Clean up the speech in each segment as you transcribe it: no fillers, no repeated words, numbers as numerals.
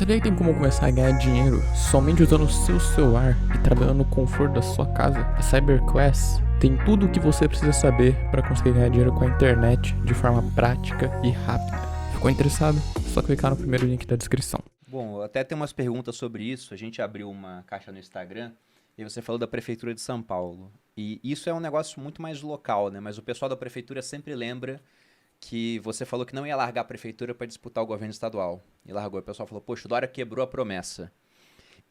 Sabia que tem como começar a ganhar dinheiro somente usando o seu celular e trabalhando no conforto da sua casa? A CyberQuest tem tudo o que você precisa saber para conseguir ganhar dinheiro com a internet de forma prática e rápida. Ficou interessado? É só clicar no primeiro link da descrição. Bom, eu até tem umas perguntas sobre isso. A gente abriu uma caixa no Instagram e você falou da Prefeitura de São Paulo. E isso é um negócio muito mais local, né? Mas o pessoal da Prefeitura sempre lembra que você falou que não ia largar a Prefeitura para disputar o governo estadual. E largou. O pessoal falou, poxa, o Dória quebrou a promessa.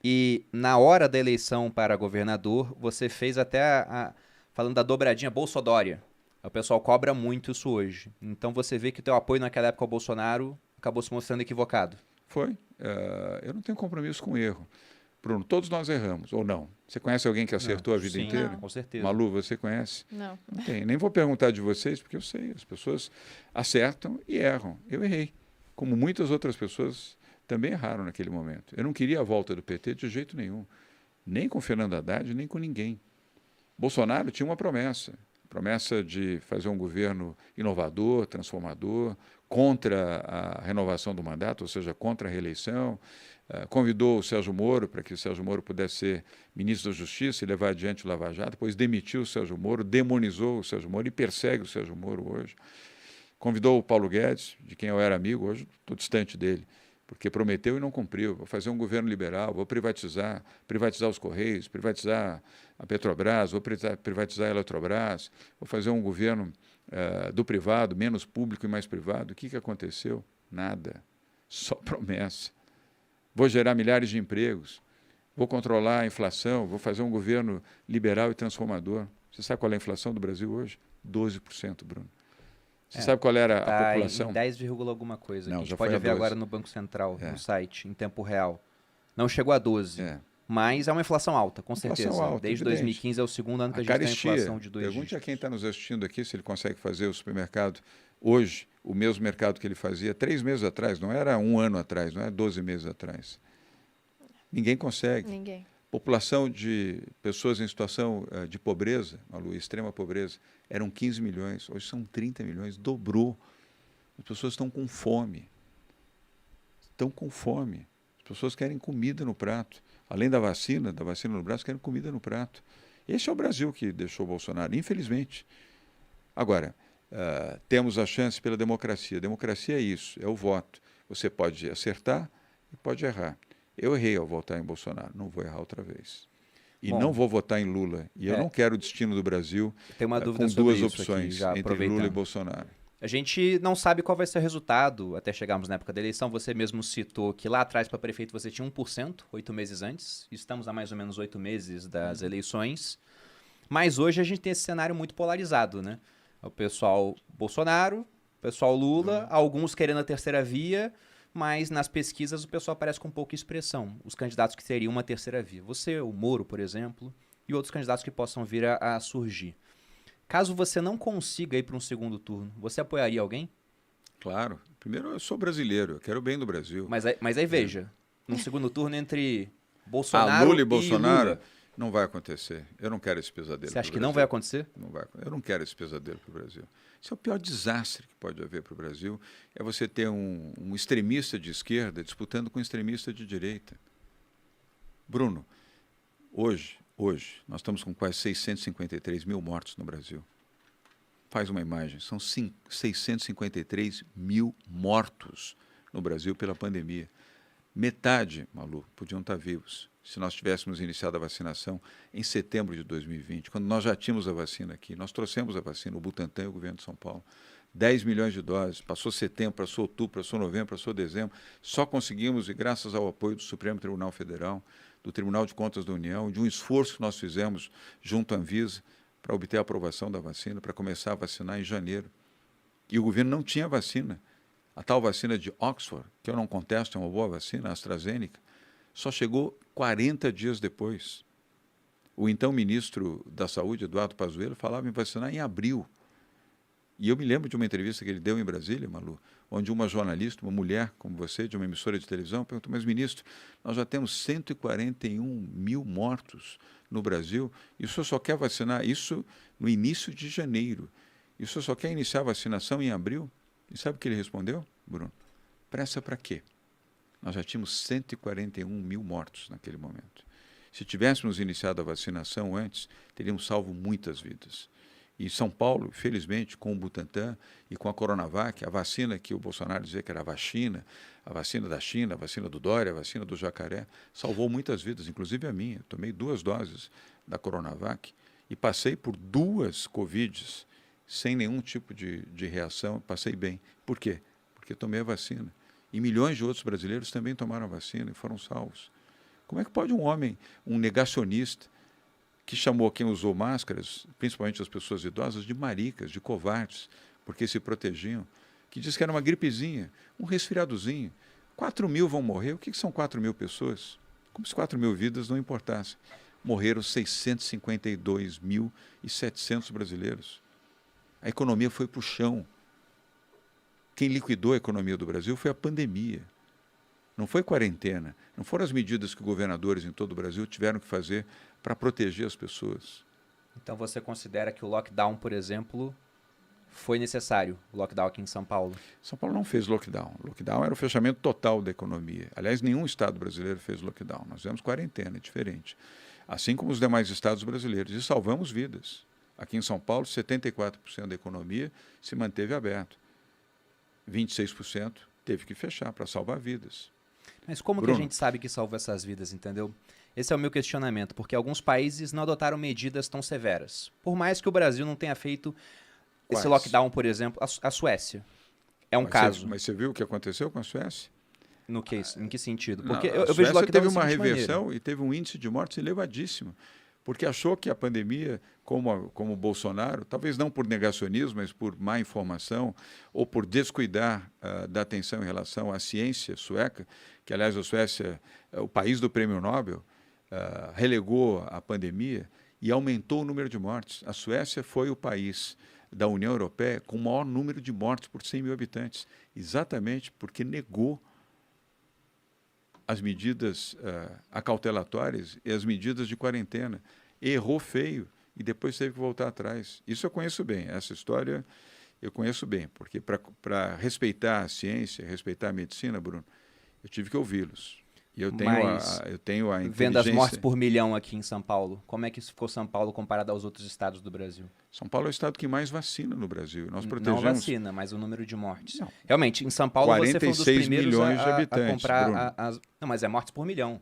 E na hora da eleição para governador, você fez até falando da dobradinha Bolsodória. O pessoal cobra muito isso hoje. Então você vê que o teu apoio naquela época ao Bolsonaro acabou se mostrando equivocado. Foi. Eu não tenho compromisso com erro. Bruno, todos nós erramos, ou não? Você conhece alguém que acertou a vida Sim, inteira? não, com certeza. Malu, você conhece? Não. Não tem. Nem vou perguntar de vocês, porque eu sei. As pessoas acertam e erram. Eu errei. Como muitas outras pessoas também erraram naquele momento. Eu não queria a volta do PT de jeito nenhum. Nem com Fernando Haddad, nem com ninguém. Bolsonaro tinha uma promessa. Promessa de fazer um governo inovador, transformador, contra a renovação do mandato, ou seja, contra a reeleição. Convidou o Sérgio Moro para que o Sérgio Moro pudesse ser ministro da Justiça e levar adiante o Lava Jato, depois demitiu o Sérgio Moro, demonizou o Sérgio Moro e persegue o Sérgio Moro hoje. Convidou o Paulo Guedes, de quem eu era amigo, hoje estou distante dele, porque prometeu e não cumpriu. Vou fazer um governo liberal, vou privatizar os Correios, privatizar a Petrobras, vou privatizar a Eletrobras, vou fazer um governo do privado, menos público e mais privado. O que aconteceu? Nada. Só promessa. Vou gerar milhares de empregos, vou controlar a inflação, vou fazer um governo liberal e transformador. Você sabe qual é a inflação do Brasil hoje? 12%, Bruno. Você sabe qual era a população? Em 10, alguma coisa. Não, que a gente já pode foi a ver 12. agora no Banco Central, no site, em tempo real. Não chegou a 12. Mas é uma inflação alta, com certeza. Alta, desde evidente. 2015 é o segundo ano que a gente tem inflação de 2 Pergunte a quem está nos assistindo aqui se ele consegue fazer o supermercado hoje, o mesmo mercado que ele fazia 3 meses atrás, não era um ano atrás, não é 12 meses atrás. Ninguém consegue. Ninguém. População de pessoas em situação de pobreza, Malu, extrema pobreza, eram 15 milhões, hoje são 30 milhões, dobrou. As pessoas estão com fome. Estão com fome. As pessoas querem comida no prato. Além da vacina no braço, querem comida no prato. Esse é o Brasil que deixou o Bolsonaro, infelizmente. Agora, temos a chance pela democracia. Democracia é isso, é o voto. Você pode acertar e pode errar. Eu errei ao votar em Bolsonaro, não vou errar outra vez. E não vou votar em Lula. E eu não quero o destino do Brasil com duas opções entre Lula e Bolsonaro. A gente não sabe qual vai ser o resultado até chegarmos na época da eleição. Você mesmo citou que lá atrás para prefeito você tinha 1%, 8 meses antes. Estamos há mais ou menos 8 meses das eleições. Mas hoje a gente tem esse cenário muito polarizado, né? O pessoal Bolsonaro, o pessoal Lula, alguns querendo a terceira via, mas nas pesquisas o pessoal aparece com pouca expressão. Os candidatos que teriam uma terceira via. Você, o Moro, por exemplo, e outros candidatos que possam vir a surgir. Caso você não consiga ir para um segundo turno, você apoiaria alguém? Claro. Primeiro, eu sou brasileiro, eu quero o bem do Brasil. Mas aí veja, num segundo turno entre Bolsonaro Lula e Bolsonaro, Lula. Não vai acontecer. Eu não quero esse pesadelo. Você acha que não vai acontecer? Não vai. Eu não quero esse pesadelo para o Brasil. Isso é o pior desastre que pode haver para o Brasil, é você ter um extremista de esquerda disputando com um extremista de direita. Bruno, hoje, nós estamos com quase 653 mil mortos no Brasil. Faz uma imagem, são 653 mil mortos no Brasil pela pandemia. Metade, Malu, podiam estar vivos se nós tivéssemos iniciado a vacinação em setembro de 2020, quando nós já tínhamos a vacina aqui. Nós trouxemos a vacina, o Butantan e o governo de São Paulo. 10 milhões de doses, passou setembro, passou outubro, passou novembro, passou dezembro. Só conseguimos, e graças ao apoio do Supremo Tribunal Federal, do Tribunal de Contas da União, de um esforço que nós fizemos junto à Anvisa para obter a aprovação da vacina, para começar a vacinar em janeiro. E o governo não tinha vacina. A tal vacina de Oxford, que eu não contesto, é uma boa vacina, a AstraZeneca, só chegou 40 dias depois. O então ministro da Saúde, Eduardo Pazuello, falava em vacinar em abril. E eu me lembro de uma entrevista que ele deu em Brasília, Malu, onde uma jornalista, uma mulher como você, de uma emissora de televisão, perguntou, mas ministro, nós já temos 141 mil mortos no Brasil e o senhor só quer vacinar isso no início de janeiro. E o senhor só quer iniciar a vacinação em abril? E sabe o que ele respondeu, Bruno? Pressa para quê? nós já tínhamos 141 mil mortos naquele momento. Se tivéssemos iniciado a vacinação antes, teríamos salvo muitas vidas. E São Paulo, felizmente, com o Butantan e com a Coronavac, a vacina que o Bolsonaro dizia que era a vacina da China, a vacina do Dória, a vacina do Jacaré, salvou muitas vidas, inclusive a minha. Eu tomei 2 doses da Coronavac e passei por 2 Covids sem nenhum tipo de reação, passei bem. Por quê? Porque tomei a vacina. E milhões de outros brasileiros também tomaram a vacina e foram salvos. Como é que pode um homem, um negacionista, que chamou quem usou máscaras, principalmente as pessoas idosas, de maricas, de covardes, porque se protegiam, que diz que era uma gripezinha, um resfriadozinho. 4 mil vão morrer. O que são 4 mil pessoas? Como se 4 mil vidas não importassem. Morreram 652.700 brasileiros. A economia foi para o chão. Quem liquidou a economia do Brasil foi a pandemia. Não foi quarentena, não foram as medidas que governadores em todo o Brasil tiveram que fazer para proteger as pessoas. Então você considera que o lockdown, por exemplo, foi necessário, o lockdown aqui em São Paulo? São Paulo não fez lockdown. Lockdown era o fechamento total da economia. Aliás, nenhum estado brasileiro fez lockdown. Nós fizemos quarentena, é diferente. Assim como os demais estados brasileiros. E salvamos vidas. Aqui em São Paulo, 74% da economia se manteve aberto. 26% teve que fechar para salvar vidas. Mas como Bruno, que a gente sabe que salva essas vidas, entendeu? Esse é o meu questionamento, porque alguns países não adotaram medidas tão severas. Por mais que o Brasil não tenha feito esse lockdown, por exemplo, a Suécia. É um caso. Mas você viu o que aconteceu com a Suécia? Em que sentido? Não, Porque a eu vejo Suécia lockdown teve da uma seguinte reversão maneira. e teve um índice de mortes elevadíssimo, porque achou que a pandemia, como o Bolsonaro, talvez não por negacionismo, mas por má informação ou por descuidar da atenção em relação à ciência sueca, que aliás a Suécia, o país do prêmio Nobel, relegou a pandemia e aumentou o número de mortes. A Suécia foi o país da União Europeia com o maior número de mortes por 100 mil habitantes, exatamente porque negou as medidas acautelatórias e as medidas de quarentena. Errou feio e depois teve que voltar atrás. Isso eu conheço bem, essa história eu conheço bem, porque para respeitar a ciência, respeitar a medicina, Bruno, eu tive que ouvi-los. E eu tenho a inteligência... Vendo as mortes por milhão aqui em São Paulo, como é que ficou São Paulo comparado aos outros estados do Brasil? São Paulo é o estado que mais vacina no Brasil. Nós protegemos... Não vacina, mas o número de mortes. Não. Realmente, em São Paulo você foi um dos 46 primeiros milhões de a habitantes, comprar Não, mas é mortes por milhão.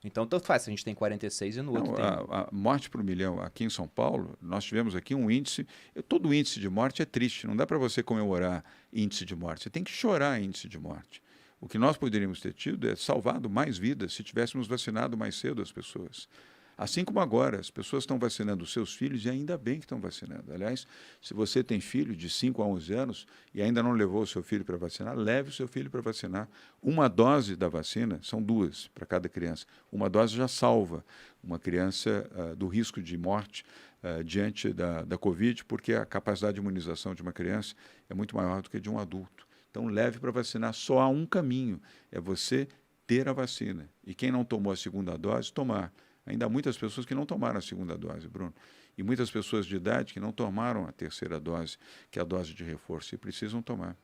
Então, tanto faz se a gente tem 46 e no outro tem... A morte por milhão aqui em São Paulo, nós tivemos aqui um índice... Todo índice de morte é triste. Não dá para você comemorar índice de morte. Você tem que chorar índice de morte. O que nós poderíamos ter tido é salvado mais vidas se tivéssemos vacinado mais cedo as pessoas. Assim como agora, as pessoas estão vacinando os seus filhos e ainda bem que estão vacinando. Aliás, se você tem filho de 5 a 11 anos e ainda não levou o seu filho para vacinar, leve o seu filho para vacinar. Uma dose da vacina, são 2 para cada criança. Uma dose já salva uma criança do risco de morte diante da Covid, porque a capacidade de imunização de uma criança é muito maior do que de um adulto. Então, leve para vacinar. Só há um caminho, é você ter a vacina. E quem não tomou a segunda dose, tomar. Ainda há muitas pessoas que não tomaram a segunda dose, Bruno. E muitas pessoas de idade que não tomaram a terceira dose, que é a dose de reforço, e precisam tomar.